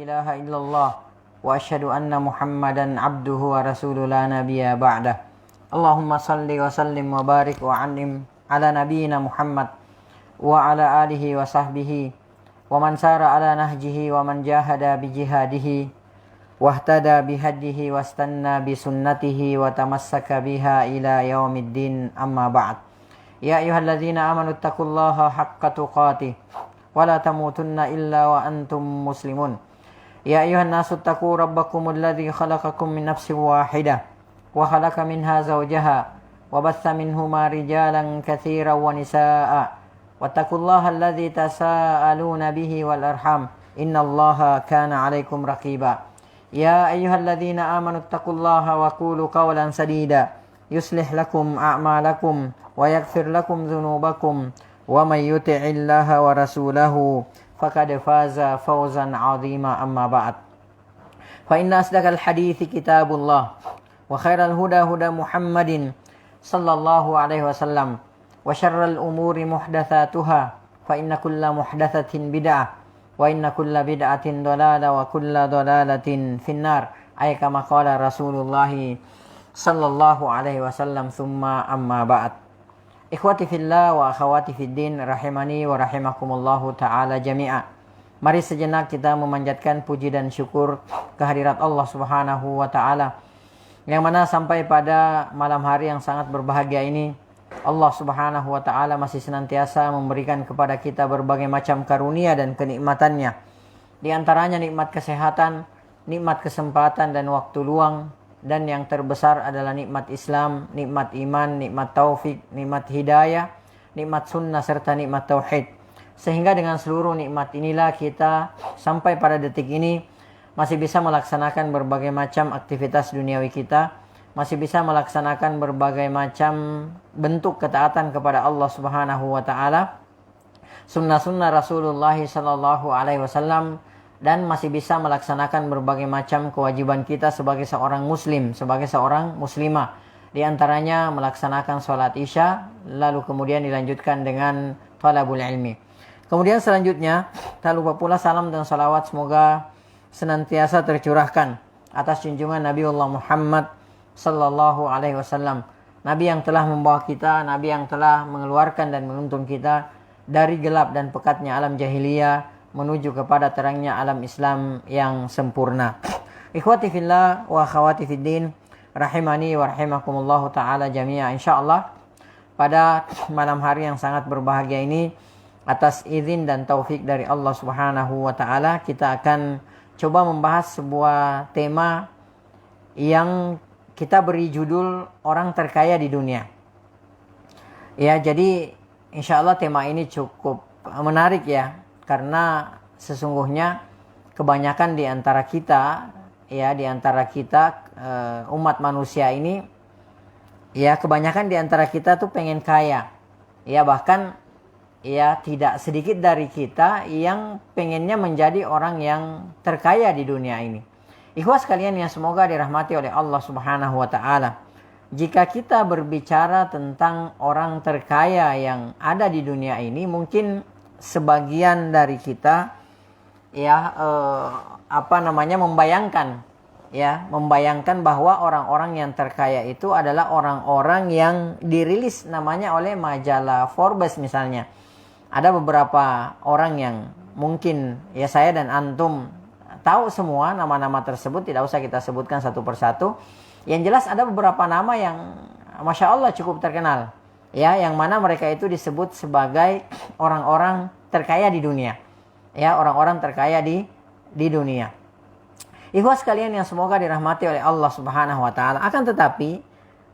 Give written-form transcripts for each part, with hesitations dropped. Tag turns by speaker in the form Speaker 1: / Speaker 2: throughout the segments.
Speaker 1: ilaha illallah wa asyhadu anna Muhammadan abduhu wa rasuluhu la nabiyya ba'dah. Allahumma salli wa sallim wa barik wa an'im ala nabiyyina Muhammad wa ala alihi wa sahbihi wa man sara ala nahjihi wa man jahada bi jihadihi wahtada bihadihi wastanna bisunnatihi wa tamassaka biha ila yaumiddin, amma ba'd. Ya ayyuhalladzina amanu taqullaha haqqa tuqatih wa la tamutunna illa wa antum muslimun. Ya ayyuhan nasu taqu rabbakumul ladzi khalaqakum min nafsin wahidah wa khalaqa minha zawjaha wa batha minhuma rijalan katsiran wa nisaa'a wattaqullaha alladzi tasaaluna bihi wal arham innallaha kana 'alaikum raqiba. Ya ayyuhalladzina amanu taqullaha wa qulu qawlan sadida yuslih lakum a'malakum wa yaghfir lakum dhunubakum wa may yuti'illaha wa rasulahu faqad faza fawzan 'azima, amma ba'd. Fa inna asdaqal hadithi kitabullah wa khairal huda huda Muhammadin sallallahu alaihi wasallam wa syarral umuri muhdatsatuha fa inna kulla muhdatsatin bid'ah wa inna kulla bid'atin dhalalah wa kulla dhalalatin finnar, ay kama qala Rasulullah sallallahu alaihi wasallam, thumma amma ba'd. Ikhwati fillah wa akhwati fiddin rahimani wa rahimakumullahu ta'ala jami'a. Mari sejenak kita memanjatkan puji dan syukur kehadirat Allah Subhanahu wa ta'ala, yang mana sampai pada malam hari yang sangat berbahagia ini Allah Subhanahu wa ta'ala masih senantiasa memberikan kepada kita berbagai macam karunia dan kenikmatannya. Di antaranya nikmat kesehatan, nikmat kesempatan dan waktu luang, dan yang terbesar adalah nikmat Islam, nikmat iman, nikmat taufik, nikmat hidayah, nikmat sunnah, serta nikmat tauhid. Sehingga dengan seluruh nikmat inilah kita sampai pada detik ini masih bisa melaksanakan berbagai macam aktivitas duniawi kita, masih bisa melaksanakan berbagai macam bentuk ketaatan kepada Allah Subhanahu wa ta'ala, sunnah-sunnah Rasulullah sallallahu alaihi wasallam, dan masih bisa melaksanakan berbagai macam kewajiban kita sebagai seorang muslim, sebagai seorang muslimah. Di antaranya melaksanakan sholat isya, lalu kemudian dilanjutkan dengan talabul ilmi. Kemudian selanjutnya, tak lupa pula salam dan salawat semoga senantiasa tercurahkan atas junjungan Nabiullah Muhammad sallallahu alaihi wasallam, Nabi yang telah membawa kita, Nabi yang telah mengeluarkan dan menuntun kita dari gelap dan pekatnya alam jahiliyah menuju kepada terangnya alam Islam yang sempurna. Ikhwati fillah wa akhwati fiddin rahimani wa rahimakumullahu ta'ala jami'a. Insyaallah pada malam hari yang sangat berbahagia ini, atas izin dan taufik dari Allah Subhanahu wa ta'ala, kita akan coba membahas sebuah tema yang kita beri judul orang terkaya di dunia. Ya, jadi insyaallah tema ini cukup menarik ya, karena sesungguhnya kebanyakan di antara kita umat manusia ini, ya kebanyakan di antara kita tuh pengen kaya. Ya bahkan ya tidak sedikit dari kita yang pengennya menjadi orang yang terkaya di dunia ini. Ikhwas sekalian yang semoga dirahmati oleh Allah Subhanahu wa ta'ala, jika kita berbicara tentang orang terkaya yang ada di dunia ini, mungkin sebagian dari kita membayangkan bahwa orang-orang yang terkaya itu adalah orang-orang yang dirilis namanya oleh majalah Forbes misalnya. Ada beberapa orang yang mungkin ya saya dan antum tahu semua nama-nama tersebut, tidak usah kita sebutkan satu persatu. Yang jelas ada beberapa nama yang Masya Allah cukup terkenal, ya, yang mana mereka itu disebut sebagai orang-orang terkaya di dunia, ya, orang-orang terkaya di dunia. Ikhwas sekalian yang semoga dirahmati oleh Allah Subhanahu wa ta'ala. Akan tetapi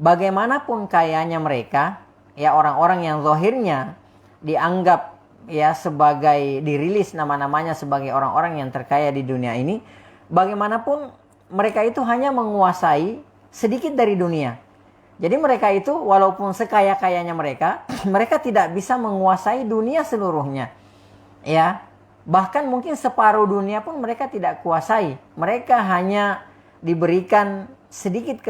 Speaker 1: bagaimanapun kayanya mereka, ya, orang-orang yang zahirnya dianggap ya sebagai dirilis nama-namanya sebagai orang-orang yang terkaya di dunia ini, bagaimanapun mereka itu hanya menguasai sedikit dari dunia. Jadi mereka itu walaupun sekaya-kayanya mereka, mereka tidak bisa menguasai dunia seluruhnya. Ya, bahkan mungkin separuh dunia pun mereka tidak kuasai. Mereka hanya diberikan sedikit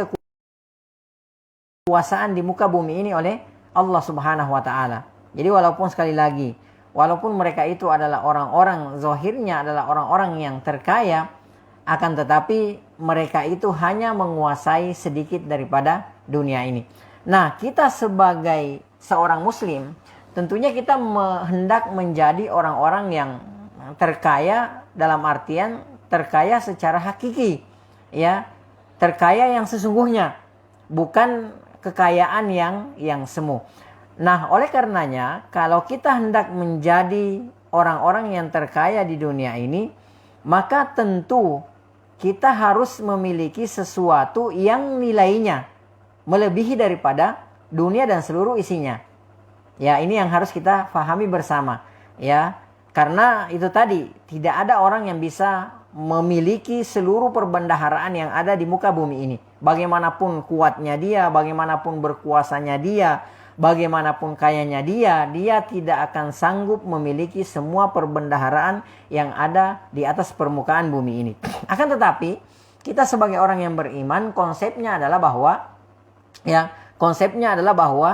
Speaker 1: kekuasaan di muka bumi ini oleh Allah Subhanahu wa ta'ala. Jadi walaupun sekali lagi, walaupun mereka itu adalah orang-orang, zahirnya adalah orang-orang yang terkaya, akan tetapi mereka itu hanya menguasai sedikit daripada dunia ini. Nah, kita sebagai seorang muslim, tentunya kita hendak menjadi orang-orang yang terkaya dalam artian terkaya secara hakiki, ya, terkaya yang sesungguhnya, bukan kekayaan yang semu. Nah, oleh karenanya, kalau kita hendak menjadi orang-orang yang terkaya di dunia ini, maka tentu kita harus memiliki sesuatu yang nilainya melebihi daripada dunia dan seluruh isinya. Ya, ini yang harus kita pahami bersama. Ya, karena itu tadi, tidak ada orang yang bisa memiliki seluruh perbendaharaan yang ada di muka bumi ini. Bagaimanapun kuatnya dia, bagaimanapun berkuasanya dia, bagaimanapun kayanya dia tidak akan sanggup memiliki semua perbendaharaan yang ada di atas permukaan bumi ini. Akan tetapi, kita sebagai orang yang beriman, konsepnya adalah bahwa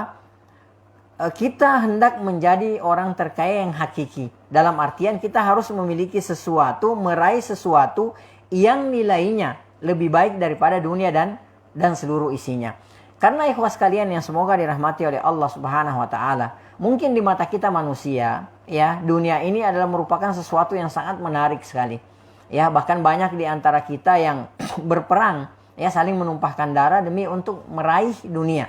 Speaker 1: kita hendak menjadi orang terkaya yang hakiki. Dalam artian kita harus memiliki sesuatu, meraih sesuatu yang nilainya lebih baik daripada dunia dan seluruh isinya. Karena ikhwas kalian yang semoga dirahmati oleh Allah Subhanahu wa taala, mungkin di mata kita manusia, ya, dunia ini adalah merupakan sesuatu yang sangat menarik sekali. Ya, bahkan banyak di antara kita yang berperang, ya, saling menumpahkan darah demi untuk meraih dunia.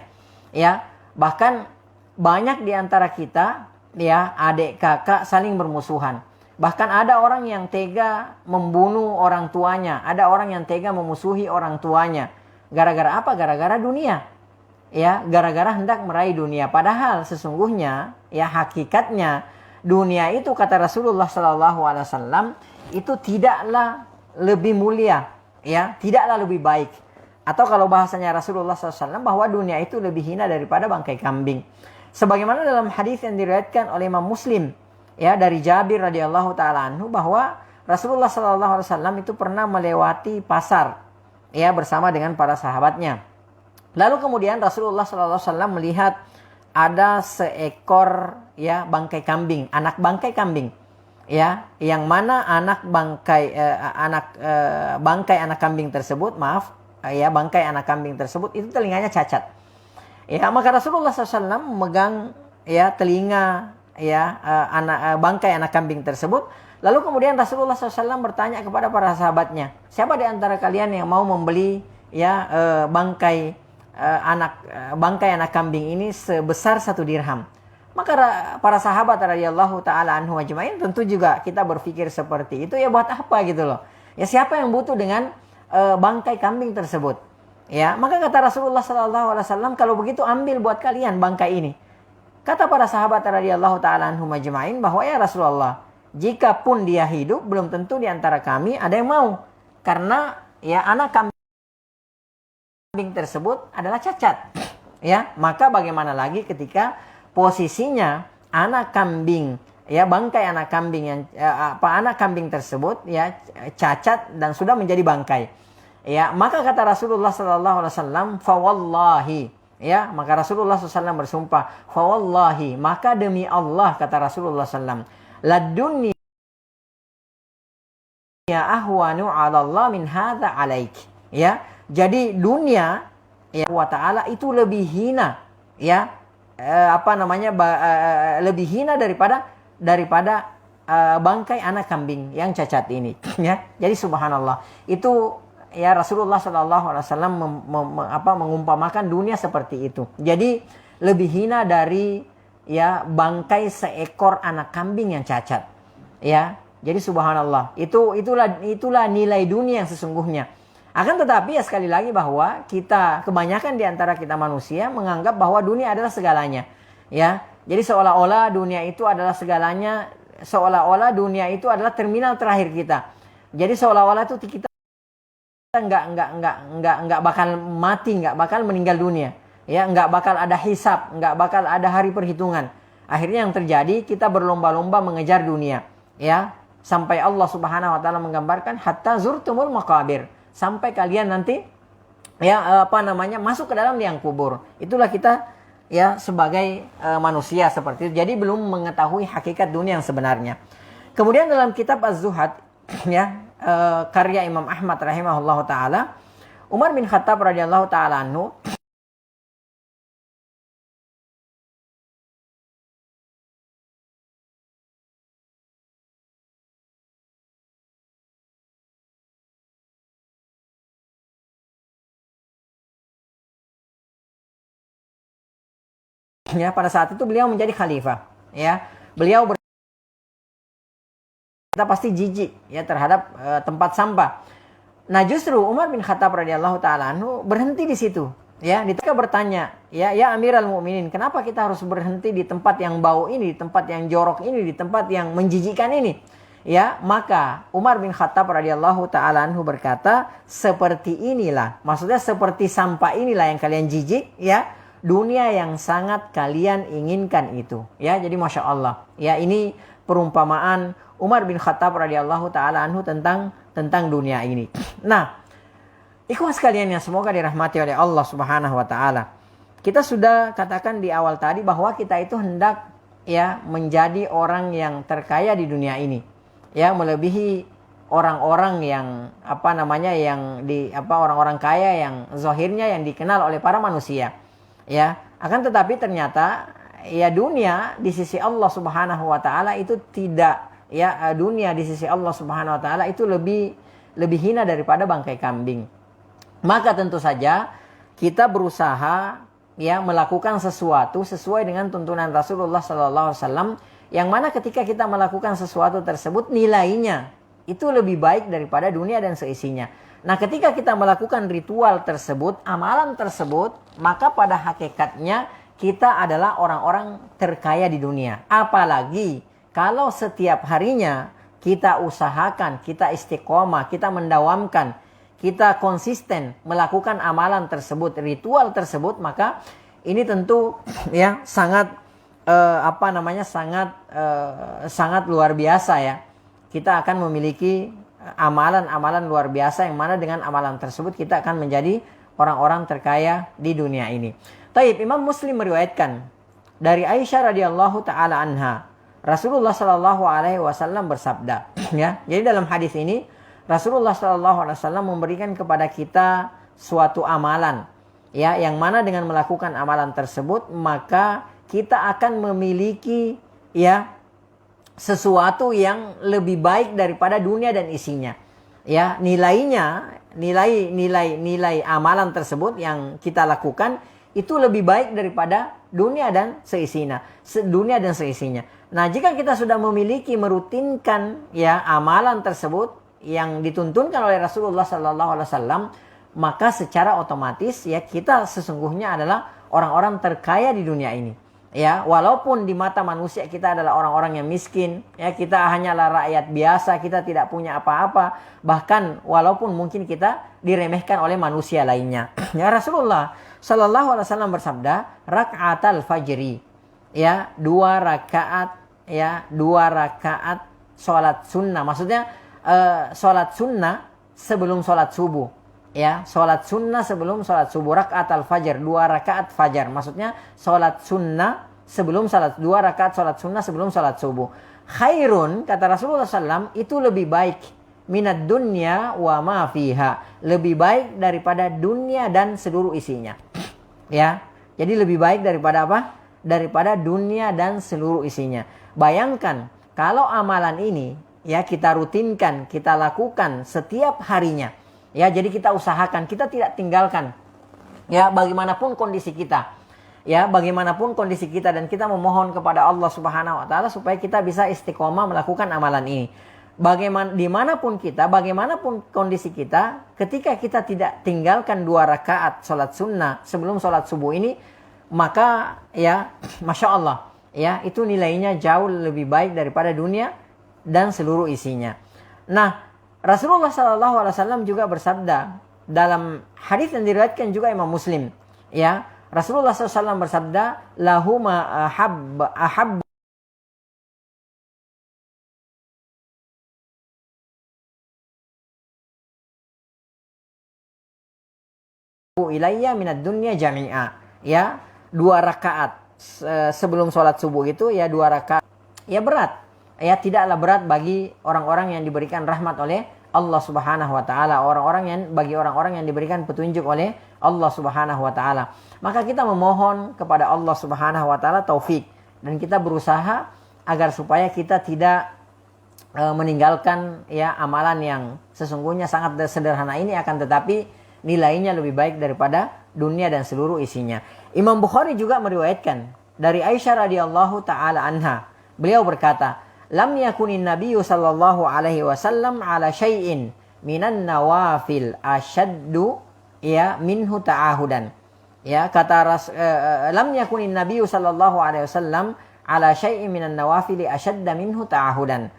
Speaker 1: Ya, bahkan banyak di antara kita, ya, adik kakak saling bermusuhan. Bahkan ada orang yang tega membunuh orang tuanya, ada orang yang tega memusuhi orang tuanya. Gara-gara apa? Gara-gara dunia. Ya, gara-gara hendak meraih dunia. Padahal sesungguhnya, ya, hakikatnya dunia itu, kata Rasulullah SAW, itu tidaklah lebih mulia, ya, tidaklah lebih baik. Atau kalau bahasanya Rasulullah SAW, bahwa dunia itu lebih hina daripada bangkai kambing. Sebagaimana dalam hadis yang diriwayatkan oleh Imam Muslim, ya, dari Jabir radhiyallahu taala anhu, bahwa Rasulullah SAW itu pernah melewati pasar, ya, bersama dengan para sahabatnya. Lalu kemudian Rasulullah SAW melihat ada seekor, ya, bangkai kambing, anak bangkai kambing, ya, yang mana bangkai anak kambing tersebut, bangkai anak kambing tersebut itu telinganya cacat. Ya, maka Rasulullah SAW memegang, ya, telinga, ya, bangkai anak kambing tersebut. Lalu kemudian Rasulullah SAW bertanya kepada para sahabatnya, siapa di antara kalian yang mau membeli, ya, bangkai anak kambing ini sebesar 1 dirham? Maka para sahabat radhiyallahu taala anhu ajmain, tentu juga kita berpikir seperti itu, ya, buat apa gitu loh. Ya, siapa yang butuh dengan bangkai kambing tersebut? Ya, maka kata Rasulullah SAW, kalau begitu ambil buat kalian bangkai ini. Kata para sahabat radhiyallahu taala anhum ajmain bahwa, ya Rasulullah, jika pun dia hidup, belum tentu di antara kami ada yang mau. Karena, ya, anak kambing tersebut adalah cacat. Ya, maka bagaimana lagi ketika posisinya anak kambing, ya, bangkai anak kambing anak kambing tersebut, ya, cacat dan sudah menjadi bangkai. Ya, maka kata Rasulullah SAW, fawallahi, ya, maka Rasulullah SAW bersumpah, fawallahi, maka demi Allah, kata Rasulullah SAW, ladunya ahwanu 'ala Allah min hadza 'alaik. Ya, jadi dunia, ya, wa ta'ala itu lebih hina, ya, lebih hina daripada bangkai anak kambing yang cacat ini. Ya, jadi subhanallah, itu, ya, Rasulullah SAW mengumpamakan dunia seperti itu. Jadi lebih hina dari, ya, bangkai seekor anak kambing yang cacat. Ya, jadi subhanallah, itulah nilai dunia yang sesungguhnya. Akan tetapi, ya, sekali lagi bahwa kita, kebanyakan di antara kita manusia menganggap bahwa dunia adalah segalanya. Ya, jadi seolah-olah dunia itu adalah segalanya, seolah-olah dunia itu adalah terminal terakhir kita. Jadi seolah-olah itu kita nggak bakal mati, nggak bakal meninggal dunia, ya, nggak bakal ada hisab, nggak bakal ada hari perhitungan. Akhirnya yang terjadi, kita berlomba-lomba mengejar dunia, ya, sampai Allah Subhanahu wa taala menggambarkan hatta zurtumul maqabir, sampai kalian nanti, ya, masuk ke dalam liang kubur. Itulah kita ya sebagai manusia seperti itu. Jadi belum mengetahui hakikat dunia yang sebenarnya. Kemudian dalam kitab Az-Zuhad ya, karya Imam Ahmad rahimahullahu taala, Umar bin Khattab radhiyallahu taala anhu ya, pada saat itu beliau menjadi khalifah, ya. Beliau kita pasti jijik ya terhadap tempat sampah. Nah, justru Umar bin Khattab radhiyallahu taala anhu berhenti di situ. Ya, ketika bertanya, ya Amirul Mukminin, kenapa kita harus berhenti di tempat yang bau ini, di tempat yang jorok ini, di tempat yang menjijikkan ini? Ya, maka Umar bin Khattab radhiyallahu taala anhu berkata, seperti inilah, maksudnya seperti sampah inilah yang kalian jijik, ya, dunia yang sangat kalian inginkan itu. Ya, jadi Masya Allah. Ya, ini perumpamaan Umar bin Khattab radhiyallahu taala anhu tentang dunia ini. Nah, ikhwan sekalian yang semoga dirahmati oleh Allah Subhanahu wa taala. Kita sudah katakan di awal tadi bahwa kita itu hendak ya menjadi orang yang terkaya di dunia ini. Ya, melebihi orang-orang yang orang-orang kaya yang zahirnya yang dikenal oleh para manusia. Ya, akan tetapi ternyata ya dunia di sisi Allah Subhanahu wa taala itu tidak, ya, dunia di sisi Allah Subhanahu wa taala itu lebih hina daripada bangkai kambing. Maka tentu saja kita berusaha ya melakukan sesuatu sesuai dengan tuntunan Rasulullah sallallahu alaihi wasallam, yang mana ketika kita melakukan sesuatu tersebut nilainya itu lebih baik daripada dunia dan seisinya. Nah, ketika kita melakukan ritual tersebut, amalan tersebut, maka pada hakikatnya kita adalah orang-orang terkaya di dunia. Apalagi kalau setiap harinya kita usahakan, kita istiqomah, kita mendawamkan, kita konsisten melakukan amalan tersebut, ritual tersebut, maka ini tentu ya sangat sangat luar biasa ya. Kita akan memiliki amalan-amalan luar biasa yang mana dengan amalan tersebut kita akan menjadi orang-orang terkaya di dunia ini. Taib, Imam Muslim meriwayatkan dari Aisyah radhiyallahu taala anha, Rasulullah sallallahu alaihi wasallam bersabda, ya. Jadi dalam hadis ini Rasulullah sallallahu alaihi wasallam memberikan kepada kita suatu amalan, ya, yang mana dengan melakukan amalan tersebut maka kita akan memiliki ya sesuatu yang lebih baik daripada dunia dan isinya. Ya, nilai amalan tersebut yang kita lakukan itu lebih baik daripada dunia dan seisinya. Nah, jika kita sudah memiliki merutinkan ya amalan tersebut yang dituntunkan oleh Rasulullah sallallahu alaihi wasallam, maka secara otomatis ya kita sesungguhnya adalah orang-orang terkaya di dunia ini. Ya, walaupun di mata manusia kita adalah orang-orang yang miskin, ya, kita hanyalah rakyat biasa, kita tidak punya apa-apa, bahkan walaupun mungkin kita diremehkan oleh manusia lainnya. Ya, Rasulullah sallallahu alaihi wasallam bersabda, rakaatal fajri, ya, 2 rakaat salat sunnah. Maksudnya salat sunnah sebelum salat subuh. Ya, salat sunnah sebelum salat subuh, rakaat al-fajr, 2 rakaat fajar. Maksudnya salat sunnah sebelum salat, 2 rakaat salat sunnah sebelum salat subuh. Khairun, kata Rasulullah SAW, itu lebih baik minad dunya wa ma fiha, lebih baik daripada dunia dan seluruh isinya. Ya, jadi lebih baik daripada apa? Daripada dunia dan seluruh isinya. Bayangkan kalau amalan ini ya kita rutinkan, kita lakukan setiap harinya. Ya, jadi kita usahakan, kita tidak tinggalkan. Ya, bagaimanapun kondisi kita. Ya, bagaimanapun kondisi kita, dan kita memohon kepada Allah Subhanahu wa taala supaya kita bisa istiqomah melakukan amalan ini. Dimanapun kita, bagaimanapun kondisi kita, ketika kita tidak tinggalkan 2 rakaat salat sunnah sebelum salat subuh ini, maka ya, Masya Allah, ya, itu nilainya jauh lebih baik daripada dunia dan seluruh isinya. Nah, Rasulullah SAW juga bersabda dalam hadis yang diriwayatkan juga Imam Muslim, ya, Rasulullah SAW bersabda, lahuma ahab ilayya minad dunya jami'a. Ya, 2 rakaat sebelum sholat subuh itu ya 2 rakaat. Ya berat. Ya tidaklah berat bagi orang-orang yang diberikan rahmat oleh Allah Subhanahu wa taala, bagi orang-orang yang diberikan petunjuk oleh Allah Subhanahu wa taala. Maka kita memohon kepada Allah Subhanahu wa taala taufik, dan kita berusaha agar supaya kita tidak meninggalkan ya amalan yang sesungguhnya sangat sederhana ini, akan tetapi nilainya lebih baik daripada dunia dan seluruh isinya. Imam Bukhari juga meriwayatkan dari Aisyah radhiyallahu taala anha. Beliau berkata, "Lam yakunin nabiyyu sallallahu alaihi wasallam ala syai'in minan nawafil asyaddu ya minhu ta'ahudan." Ya, kata lam yakunin nabiyyu sallallahu alaihi wasallam ala syai'in minan nawafil asyadda minhu ta'ahudan.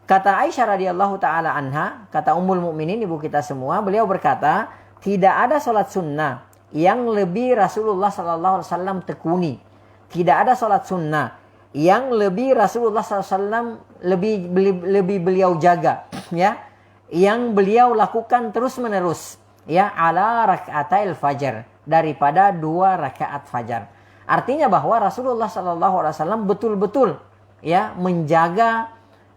Speaker 1: Kata Aisyah radhiyallahu taala anha, kata Ummul Mukminin ibu kita semua, beliau berkata, tidak ada salat sunnah yang lebih Rasulullah sallallahu alaihi wasallam tekuni. Tidak ada salat sunnah yang lebih Rasulullah sallallahu alaihi wasallam lebih beliau jaga, ya, yang beliau lakukan terus-menerus, ya, ala rakaatil fajar, daripada 2 rakaat fajar. Artinya bahwa Rasulullah sallallahu alaihi wasallam betul-betul ya menjaga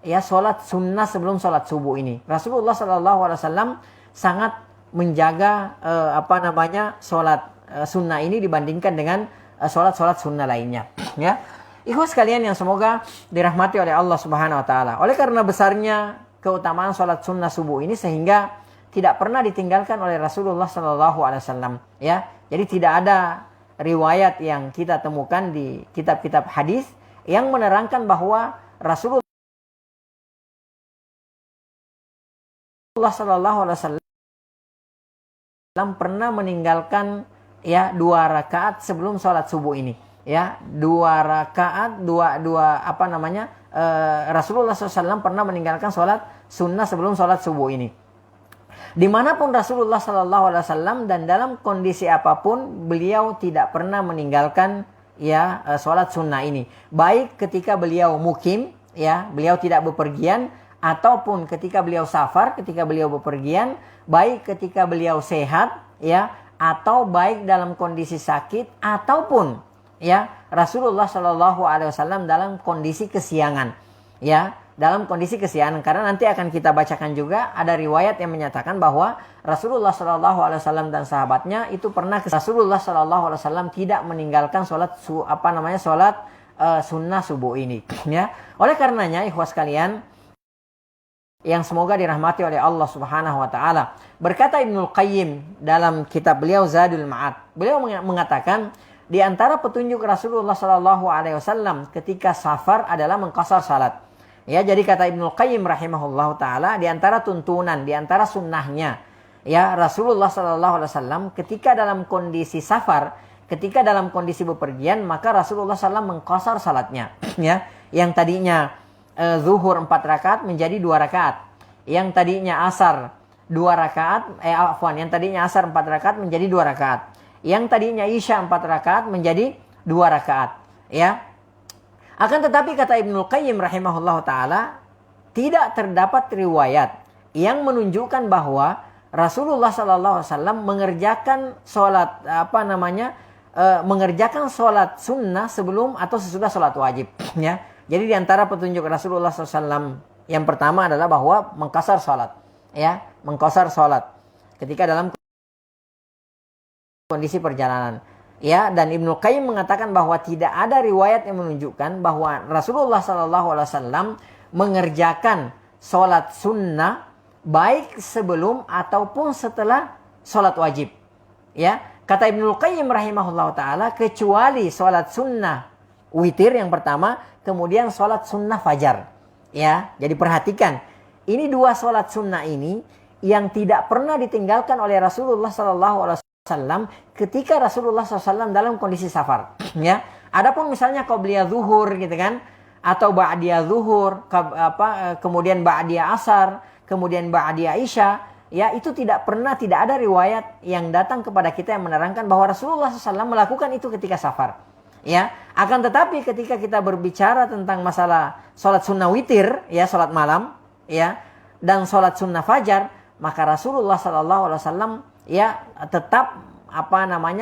Speaker 1: ya sholat sunnah sebelum sholat subuh ini. Rasulullah sallallahu alaihi wasallam sangat menjaga sholat sunnah ini dibandingkan dengan sholat sunnah lainnya. Ya, ikhwas sekalian yang semoga dirahmati oleh Allah Subhanahu Wa Taala. Oleh karena besarnya keutamaan sholat sunnah subuh ini, sehingga tidak pernah ditinggalkan oleh Rasulullah sallallahu alaihi wasallam. Ya, jadi tidak ada riwayat yang kita temukan di kitab-kitab hadis yang menerangkan bahwa Rasulullah sallallahu alaihi wasallam pernah meninggalkan ya 2 rakaat sebelum sholat subuh ini. Ya, 2 rakaat, Rasulullah SAW pernah meninggalkan sholat sunnah sebelum sholat subuh ini. Dimanapun Rasulullah SAW dan dalam kondisi apapun, beliau tidak pernah meninggalkan ya sholat sunnah ini. Baik ketika beliau mukim, ya, beliau tidak bepergian, ataupun ketika beliau safar, ketika beliau bepergian, baik ketika beliau sehat, ya, atau baik dalam kondisi sakit, ataupun ya Rasulullah Shallallahu Alaihi Wasallam dalam kondisi kesiangan, ya, dalam kondisi kesiangan. Karena nanti akan kita bacakan juga ada riwayat yang menyatakan bahwa Rasulullah Shallallahu Alaihi Wasallam dan sahabatnya itu pernah Rasulullah Shallallahu Alaihi Wasallam tidak meninggalkan sholat sunnah subuh ini, ya. Oleh karenanya, ikhwas kalian yang semoga dirahmati oleh Allah Subhanahu wa taala. Berkata Ibnul Qayyim dalam kitab beliau Zadul Ma'ad. Beliau mengatakan di antara petunjuk Rasulullah sallallahu alaihi wasallam ketika safar adalah mengqasar salat. Ya, jadi kata Ibnul Qayyim rahimahullahu taala, di antara tuntunan, di antara sunnahnya ya Rasulullah sallallahu alaihi wasallam ketika dalam kondisi safar, ketika dalam kondisi bepergian, maka Rasulullah sallallahu mengqasar salatnya, ya. Yang tadinya zuhur 4 rakaat menjadi 2 rakaat. Yang tadinya asar 2 rakaat, yang tadinya asar 4 rakaat menjadi 2 rakaat. Yang tadinya isya 4 rakaat menjadi 2 rakaat. Ya. Akan tetapi kata Ibnul Qayyim rahimahullah ta'ala, tidak terdapat riwayat yang menunjukkan bahwa Rasulullah SAW mengerjakan sholat, mengerjakan sholat sunnah sebelum atau sesudah sholat wajib. Ya. Jadi di antara petunjuk Rasulullah SAW yang pertama adalah bahwa mengqasar salat, ya, mengqasar salat ketika dalam kondisi perjalanan, ya. Dan Ibnu Qayyim mengatakan bahwa tidak ada riwayat yang menunjukkan bahwa Rasulullah SAW mengerjakan salat sunnah baik sebelum ataupun setelah salat wajib, ya. Kata Ibnu Qayyim rahimahullah taala, kecuali salat sunnah witir yang pertama, kemudian sholat sunnah fajar. Ya, jadi perhatikan, ini 2 sholat sunnah ini yang tidak pernah ditinggalkan oleh Rasulullah SAW ketika Rasulullah SAW dalam kondisi safar. Ya, adapun misalnya qobliyah zuhur gitu kan, atau ba'diyah zuhur, kemudian ba'diyah asar, kemudian ba'diyah isya, ya, itu tidak ada riwayat yang datang kepada kita yang menerangkan bahwa Rasulullah SAW melakukan itu ketika safar. Ya, akan tetapi ketika kita berbicara tentang masalah sholat sunnah witir, ya, sholat malam, ya, dan sholat sunnah fajar, maka Rasulullah SAW ya tetap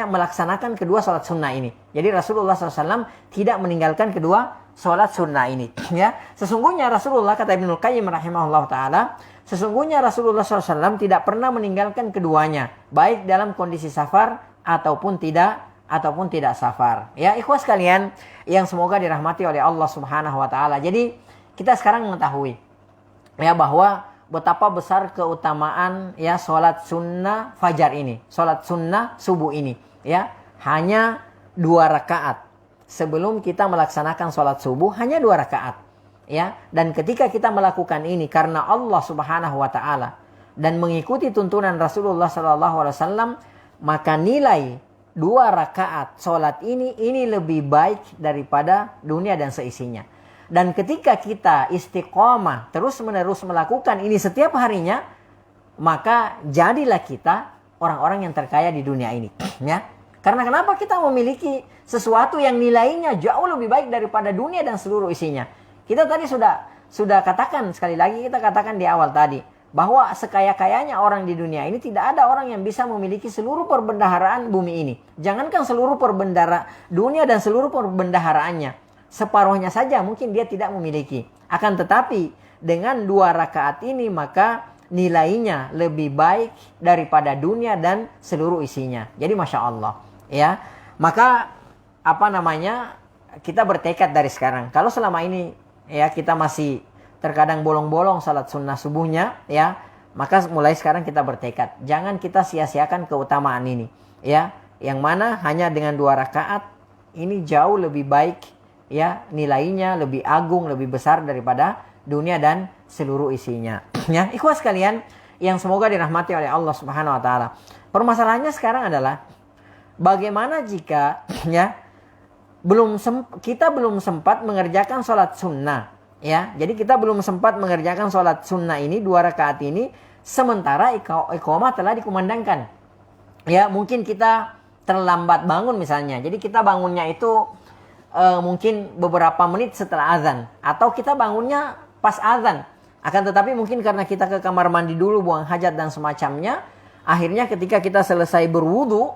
Speaker 1: melaksanakan kedua sholat sunnah ini. Jadi Rasulullah SAW tidak meninggalkan kedua sholat sunnah ini. Ya, sesungguhnya Rasulullah, kata Ibnul Qayyim rahimahullah taala, sesungguhnya Rasulullah SAW tidak pernah meninggalkan keduanya, baik dalam kondisi safar ataupun tidak safar. Ya, ikhwas kalian yang semoga dirahmati oleh Allah Subhanahu wa taala. Jadi kita sekarang mengetahui ya bahwa betapa besar keutamaan ya sholat sunnah fajar ini, sholat sunnah subuh ini. Ya, hanya 2 rakaat sebelum kita melaksanakan sholat subuh, hanya 2 rakaat. Ya, dan ketika kita melakukan ini karena Allah Subhanahu wa taala dan mengikuti tuntunan Rasulullah sallallahu alaihi wasallam, maka nilai 2 rakaat sholat ini lebih baik daripada dunia dan seisinya. Dan ketika kita istiqomah terus-menerus melakukan ini setiap harinya, maka jadilah kita orang-orang yang terkaya di dunia ini. Ya, karena kenapa kita memiliki sesuatu yang nilainya jauh lebih baik daripada dunia dan seluruh isinya. Kita tadi sudah katakan, sekali lagi kita katakan di awal tadi, bahwa sekaya-kayanya orang di dunia ini tidak ada orang yang bisa memiliki seluruh perbendaharaan bumi ini. Jangankan seluruh dunia dan seluruh perbendaharaannya, separuhnya saja mungkin dia tidak memiliki. Akan tetapi dengan 2 rakaat ini maka nilainya lebih baik daripada dunia dan seluruh isinya. Jadi Masya Allah. Ya, maka kita bertekad dari sekarang. Kalau selama ini ya kita masih terkadang bolong-bolong salat sunnah subuhnya, ya, maka mulai sekarang kita bertekad. Jangan kita sia-siakan keutamaan ini. Ya, yang mana hanya dengan 2 rakaat ini jauh lebih baik. Ya, nilainya lebih agung, lebih besar daripada dunia dan seluruh isinya. Ya, ikhwas kalian yang semoga dirahmati oleh Allah Subhanahu wa taala. Permasalahannya sekarang adalah bagaimana jika ya kita belum sempat mengerjakan sholat sunnah. Ya, jadi kita belum sempat mengerjakan sholat sunnah ini 2 rakaat ini, sementara iqamah telah dikumandangkan. Ya, mungkin kita terlambat bangun misalnya. Jadi kita bangunnya itu mungkin beberapa menit setelah azan, atau kita bangunnya pas azan. Akan tetapi mungkin karena kita ke kamar mandi dulu, buang hajat dan semacamnya, akhirnya ketika kita selesai berwudu,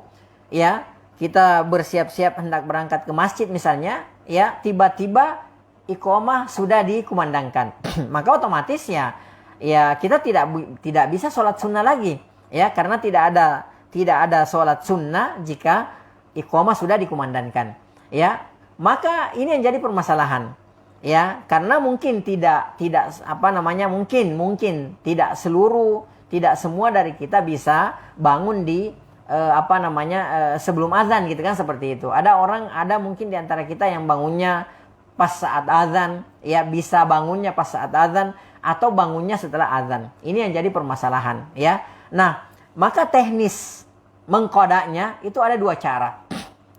Speaker 1: ya, kita bersiap-siap hendak berangkat ke masjid misalnya, ya, tiba-tiba iqamah sudah dikumandangkan. Maka otomatis ya kita tidak bisa sholat sunnah lagi, ya, karena tidak ada sholat sunnah jika iqamah sudah dikumandangkan. Ya, maka ini yang jadi permasalahan, ya, karena mungkin mungkin tidak semua dari kita bisa bangun di sebelum azan gitu kan, seperti itu. Ada mungkin di antara kita yang bangunnya pas saat azan, ya, bisa bangunnya pas saat azan atau bangunnya setelah azan. Ini yang jadi permasalahan, ya. Nah, maka teknis mengkodaknya itu ada 2 cara,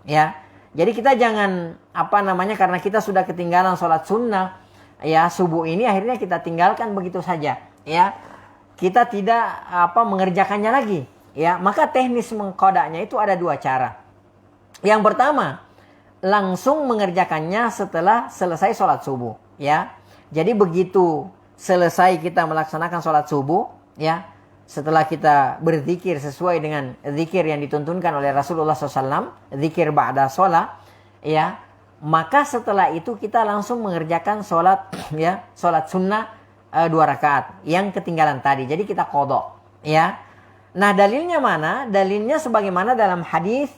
Speaker 1: ya. Jadi kita jangan karena kita sudah ketinggalan sholat sunnah ya subuh ini, akhirnya kita tinggalkan begitu saja, ya. Kita tidak mengerjakannya lagi, ya. Maka teknis mengkodaknya itu ada 2 cara. Yang pertama, langsung mengerjakannya setelah selesai sholat subuh, ya. Jadi begitu selesai kita melaksanakan sholat subuh, ya, setelah kita berzikir sesuai dengan zikir yang dituntunkan oleh Rasulullah SAW, zikir ba'da sholat, ya, maka setelah itu kita langsung mengerjakan sholat, ya, sholat sunnah 2 rakaat yang ketinggalan tadi. Jadi kita qadha, ya. Nah, dalilnya mana? Dalilnya sebagaimana dalam hadis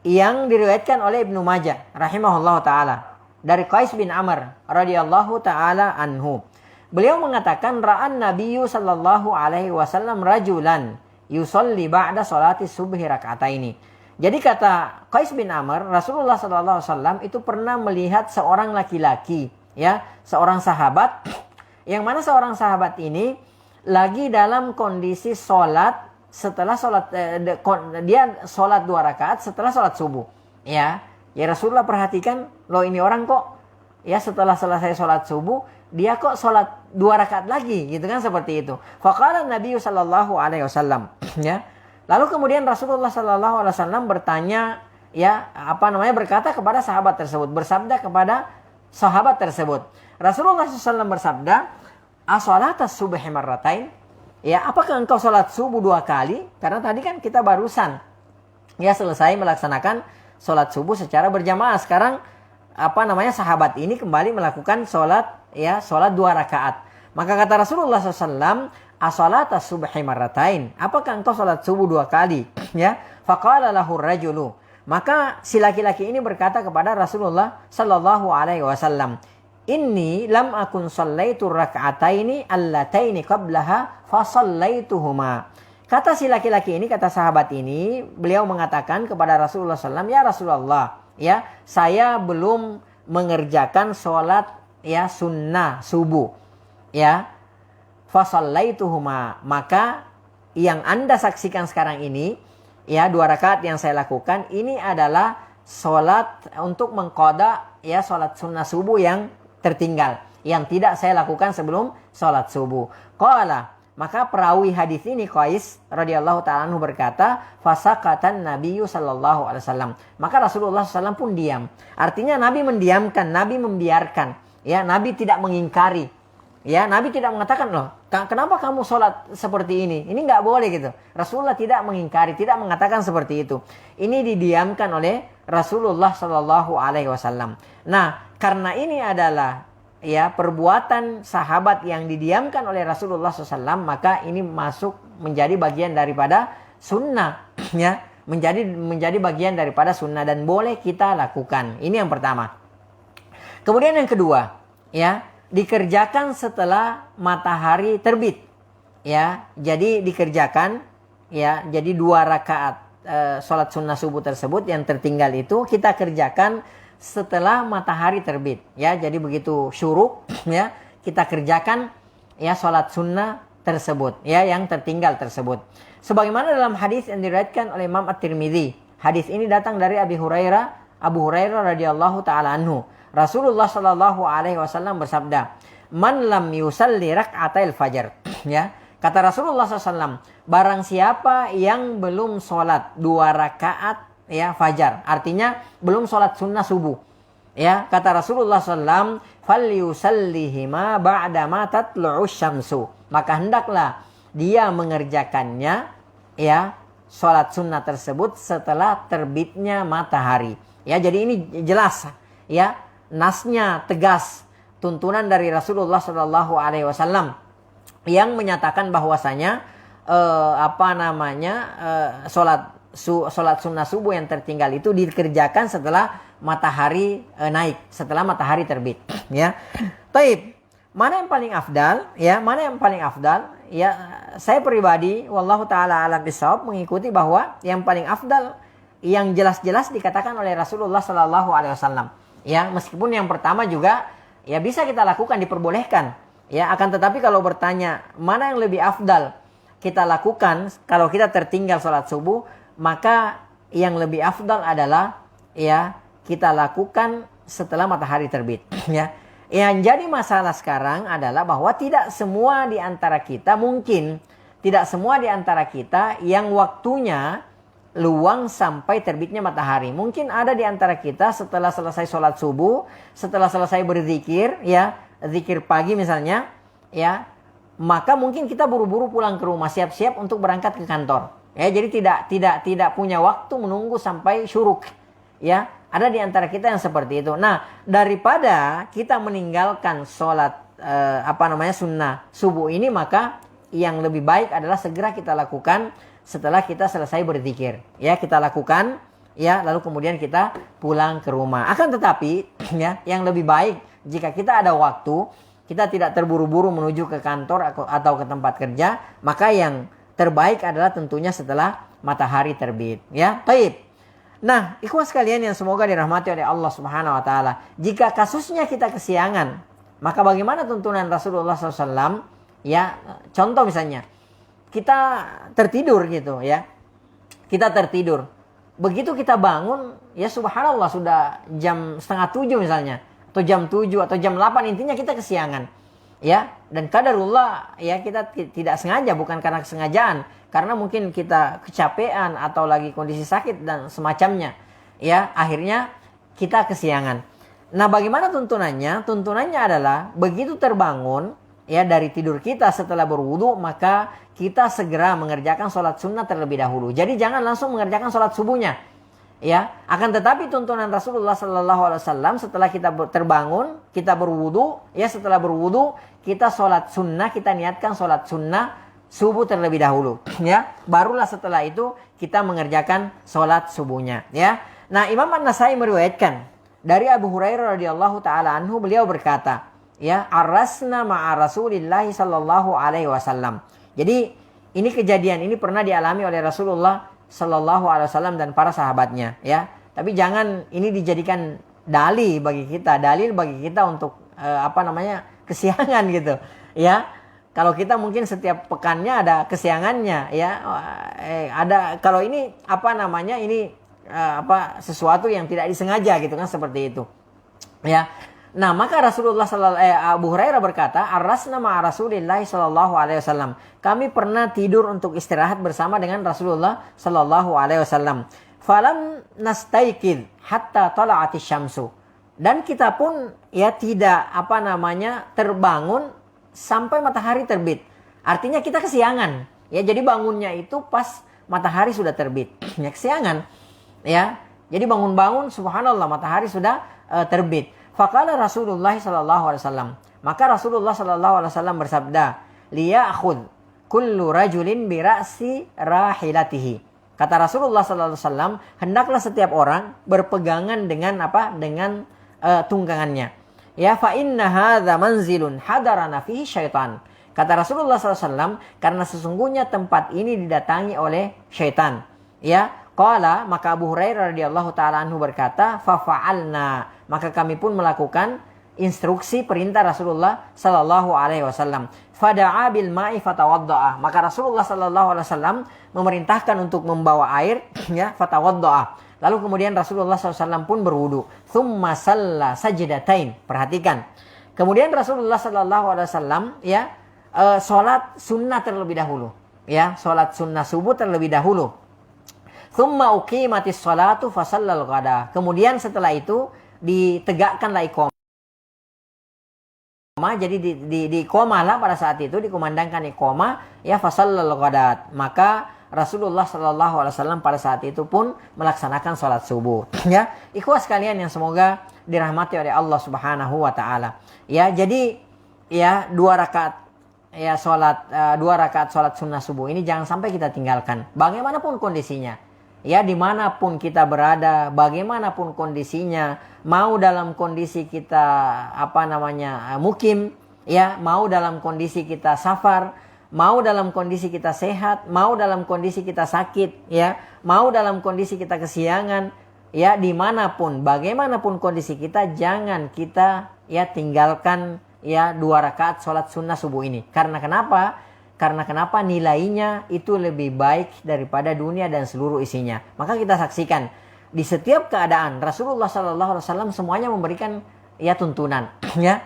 Speaker 1: yang diriwayatkan oleh Ibnu Majah rahimahullah taala dari Qais bin Amr radhiyallahu taala anhu. Beliau mengatakan, ra'an Nabiyyu sallallahu alaihi wasallam rajulan yusolli ba'da salati subhi rak'ataini. Jadi kata Qais bin Amr, Rasulullah sallallahu alaihi wasallam itu pernah melihat seorang laki-laki, ya, seorang sahabat, yang mana seorang sahabat ini lagi dalam kondisi sholat setelah sholat, dia sholat 2 rakaat setelah sholat subuh, ya. Ya, Rasulullah perhatikan, loh ini orang kok, ya, setelah selesai sholat subuh dia kok sholat 2 rakaat lagi, gitu kan, seperti itu. Faqala Nabi sallallahu alaihi wasallam, ya. Lalu kemudian Rasulullah sallallahu alaihi wasallam bertanya, ya, berkata kepada sahabat tersebut, bersabda kepada sahabat tersebut. Rasulullah SAW bersabda, "As-salatas subhi marratain?" Ya, apakah engkau sholat subuh 2 kali? Karena tadi kan kita barusan ya selesai melaksanakan sholat subuh secara berjamaah. Sekarang sahabat ini kembali melakukan sholat 2 rakaat. Maka kata Rasulullah SAW, as-salata subhi marratain. Apakah engkau sholat subuh 2 kali? Ya, faqala lahu rajulu. Maka si laki-laki ini berkata kepada Rasulullah sallallahu alaihi wasallam, inni lam akun sallaitu raka'ataini allataini qablaha fa sallaituhuma. Kata si laki-laki ini, kata sahabat ini, beliau mengatakan kepada Rasulullah SAW, ya Rasulullah, ya saya belum mengerjakan sholat sunnah subuh, ya fa sallaituhuma. Maka yang Anda saksikan sekarang ini, 2 rakaat yang saya lakukan ini adalah sholat untuk mengqada sholat sunnah subuh yang tertinggal, yang tidak saya lakukan sebelum sholat subuh. Qala, maka perawi hadis ini Qais radhiyallahu ta'ala anhu berkata, fasaqatan Nabiyyu sallallahu alaihi wasallam. Maka Rasulullah SAW pun diam. Artinya Nabi mendiamkan, Nabi membiarkan. Ya, Nabi tidak mengingkari. Ya, Nabi tidak mengatakan, loh, kenapa kamu sholat seperti ini? Ini nggak boleh gitu. Rasulullah tidak mengingkari, tidak mengatakan seperti itu. Ini didiamkan oleh Rasulullah sallallahu alaihi wasallam. Nah, karena ini adalah perbuatan sahabat yang didiamkan oleh Rasulullah SAW, maka ini masuk menjadi bagian daripada sunnah, ya, menjadi bagian daripada sunnah dan boleh kita lakukan. Ini yang pertama. Kemudian yang kedua, dikerjakan setelah matahari terbit, jadi dikerjakan, jadi 2 rakaat sholat sunnah subuh tersebut yang tertinggal itu kita kerjakan setelah matahari terbit, jadi begitu syuruk, kita kerjakan sholat sunnah tersebut, yang tertinggal tersebut. Sebagaimana dalam hadis yang diriwayatkan oleh Imam At-Tirmidzi. Hadis ini datang dari Abu Hurairah radhiyallahu taala anhu. Rasulullah sallallahu alaihi wasallam bersabda, "Man lam yusalli rak'atal fajar." Kata Rasulullah SAW, barang siapa yang belum sholat 2 rakaat fajar, artinya belum sholat sunnah subuh, kata Rasulullah SAW, falyusallihima ba'dama tatlu'us syamsu, maka hendaklah dia mengerjakannya, sholat sunnah tersebut setelah terbitnya matahari. Jadi ini jelas, nasnya tegas, tuntunan dari Rasulullah SAW yang menyatakan bahwasanya sholat sunnah subuh yang tertinggal itu dikerjakan setelah matahari naik, setelah matahari terbit. Taib. Mana yang paling afdal? Mana yang paling afdal? Saya pribadi, wallahu taala alam bisawab, mengikuti bahwa yang paling afdal yang jelas-jelas dikatakan oleh Rasulullah sallallahu alaihi wasallam. Meskipun yang pertama juga bisa kita lakukan, diperbolehkan. Akan tetapi kalau bertanya mana yang lebih afdal kita lakukan kalau kita tertinggal sholat subuh, maka yang lebih afdal adalah kita lakukan setelah matahari terbit. Yang jadi masalah sekarang adalah bahwa tidak semua di antara kita yang waktunya luang sampai terbitnya matahari. Mungkin ada di antara kita setelah selesai sholat subuh, setelah selesai berzikir, zikir pagi misalnya, maka mungkin kita buru-buru pulang ke rumah, siap-siap untuk berangkat ke kantor. Jadi tidak punya waktu menunggu sampai syuruk. Ada di antara kita yang seperti itu. Nah, daripada kita meninggalkan sholat sunnah subuh ini, maka yang lebih baik adalah segera kita lakukan setelah kita selesai berzikir. Kita lakukan, lalu kemudian kita pulang ke rumah. Akan tetapi, yang lebih baik jika kita ada waktu, kita tidak terburu-buru menuju ke kantor atau ke tempat kerja, maka yang terbaik adalah tentunya setelah matahari terbit. Taib. Nah, ikhwas sekalian yang semoga dirahmati oleh Allah Subhanahu wa taala. Jika kasusnya kita kesiangan, maka bagaimana tuntunan Rasulullah SAW? Contoh misalnya, kita tertidur gitu, Kita tertidur. Begitu kita bangun, subhanallah sudah jam 6:30 misalnya, atau jam 7 atau jam 8, intinya kita kesiangan. Dan qadarullah, kita tidak sengaja, bukan karena kesengajaan, karena mungkin kita kecapean atau lagi kondisi sakit dan semacamnya, akhirnya kita kesiangan. Nah, bagaimana tuntunannya? Tuntunannya adalah begitu terbangun, ya dari tidur kita setelah berwudu, maka kita segera mengerjakan sholat sunnah terlebih dahulu. Jadi jangan langsung mengerjakan sholat subuhnya. Ya, akan tetapi tuntunan Rasulullah Sallallahu Alaihi Wasallam setelah kita terbangun, kita berwudu, ya setelah berwudu kita sholat sunnah, kita niatkan sholat sunnah subuh terlebih dahulu, ya. Barulah setelah itu kita mengerjakan sholat subuhnya, ya. Nah, Imam An-Nasai meriwayatkan dari Abu Hurairah radhiyallahu taala anhu, beliau berkata, ya, arasna ma'a Rasulillah Sallallahu Alaihi Wasallam. Jadi ini kejadian ini pernah dialami oleh Rasulullah Sallallahu Alaihi Wasallam dan para sahabatnya, ya. Tapi jangan ini dijadikan dalil bagi kita untuk kesiangan gitu, ya. Kalau kita mungkin setiap pekannya ada kesiangannya, ya. Ada kalau ini sesuatu yang tidak disengaja gitu kan, seperti itu, ya. Nah, maka Abu Hurairah berkata, arrasna ma'a Rasulillah sallallahu alaihi wasallam. Kami pernah tidur untuk istirahat bersama dengan Rasulullah sallallahu alaihi wasallam. Falam nastaikid hatta tala'atis syamsu. Dan kita pun ya tidak terbangun sampai matahari terbit. Artinya kita kesiangan. Ya, jadi bangunnya itu pas matahari sudah terbit. Ya, kesiangan. Ya. Jadi bangun-bangun subhanallah matahari sudah terbit. Faqala Rasulullah sallallahu alaihi wasallam. Maka Rasulullah sallallahu alaihi wasallam bersabda, "Liya'khudh kullu rajulin bi ra'si rahilatihi." Kata Rasulullah sallallahu alaihi wasallam, hendaklah setiap orang berpegangan dengan dengan tunggangannya. Ya, fa inna hadza manzilun hadarana fihi syaitan. Kata Rasulullah sallallahu alaihi wasallam, karena sesungguhnya tempat ini didatangi oleh syaitan. Ya, qala, maka Abu Hurairah radhiyallahu taala anhu berkata, fa fa'alna, maka kami pun melakukan instruksi perintah Rasulullah sallallahu alaihi wasallam. Fada'a bil ma'i fatawadda'a. Maka Rasulullah sallallahu alaihi wasallam memerintahkan untuk membawa air, ya, fatawadda'a. Lalu kemudian Rasulullah sallallahu alaihi wasallam pun berwudu. Tsumma shalla sajdatain. Perhatikan. Kemudian Rasulullah sallallahu alaihi wasallam ya salat sunnah terlebih dahulu. Ya, salat sunnah subuh terlebih dahulu. Tsumma uqimatis shalatu fasallal ghada. Kemudian setelah itu ditegakkanlah iqamah. Jadi di iqamah lah pada saat itu, dikumandangkan iqamah, ya, fasallal ghadat. Maka Rasulullah sallallahu alaihi wasallam pada saat itu pun melaksanakan salat subuh. Ya, ikhwah sekalian yang semoga dirahmati oleh Allah Subhanahu wa taala. Ya, jadi ya 2 rakaat ya dua rakaat salat sunnah subuh ini jangan sampai kita tinggalkan. Bagaimanapun kondisinya. Ya, dimanapun kita berada, bagaimanapun kondisinya, mau dalam kondisi kita mukim, ya, mau dalam kondisi kita safar, mau dalam kondisi kita sehat, mau dalam kondisi kita sakit, ya, mau dalam kondisi kita kesiangan, ya, dimanapun, bagaimanapun kondisi kita, jangan kita ya tinggalkan ya 2 rakaat sholat sunnah subuh ini. Karena kenapa? Karena kenapa? Nilainya itu lebih baik daripada dunia dan seluruh isinya. Maka kita saksikan di setiap keadaan Rasulullah Sallallahu Alaihi Wasallam semuanya memberikan ya tuntunan. Ya,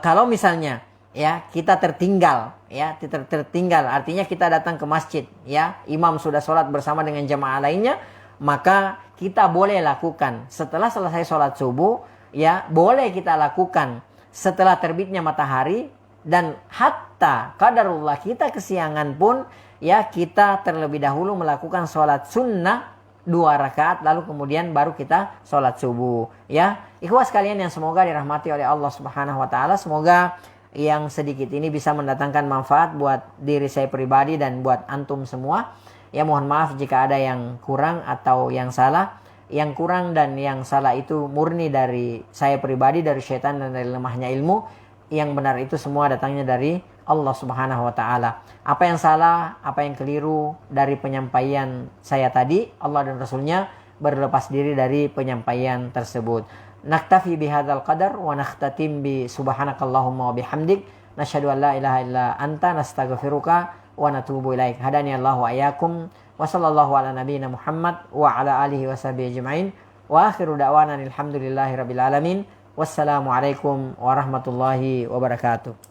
Speaker 1: kalau misalnya ya kita tertinggal, ya tertinggal, artinya kita datang ke masjid, ya imam sudah sholat bersama dengan jamaah lainnya, maka kita boleh lakukan setelah selesai sholat subuh, ya boleh kita lakukan setelah terbitnya matahari. Dan hatta qadarullah kita kesiangan pun, ya kita terlebih dahulu melakukan sholat sunnah 2 rakaat, lalu kemudian baru kita sholat subuh. Ya, ikhwah sekalian yang semoga dirahmati oleh Allah Subhanahu Wa Taala. Semoga yang sedikit ini bisa mendatangkan manfaat buat diri saya pribadi dan buat antum semua. Ya, mohon maaf jika ada yang kurang atau yang salah. Yang kurang dan yang salah itu murni dari saya pribadi, dari syaitan dan dari lemahnya ilmu. Yang benar itu semua datangnya dari Allah Subhanahu wa taala. Apa yang salah, apa yang keliru dari penyampaian saya tadi, Allah dan Rasulnya berlepas diri dari penyampaian tersebut. Naktafi bihadzal qadar wa nakhtatim bi subhanakallahumma wa bihamdik nasyhadu an la ilaha illa anta nastaghfiruka wa natubu ilaik. Hadani Allahu wa iyyakum wa sallallahu ala nabiyyina Muhammad wa ala alihi wa sahbihi ajmain. Wa akhiru da'wana alhamdulillahi rabbil alamin. Wassalamualaikum warahmatullahi wabarakatuh.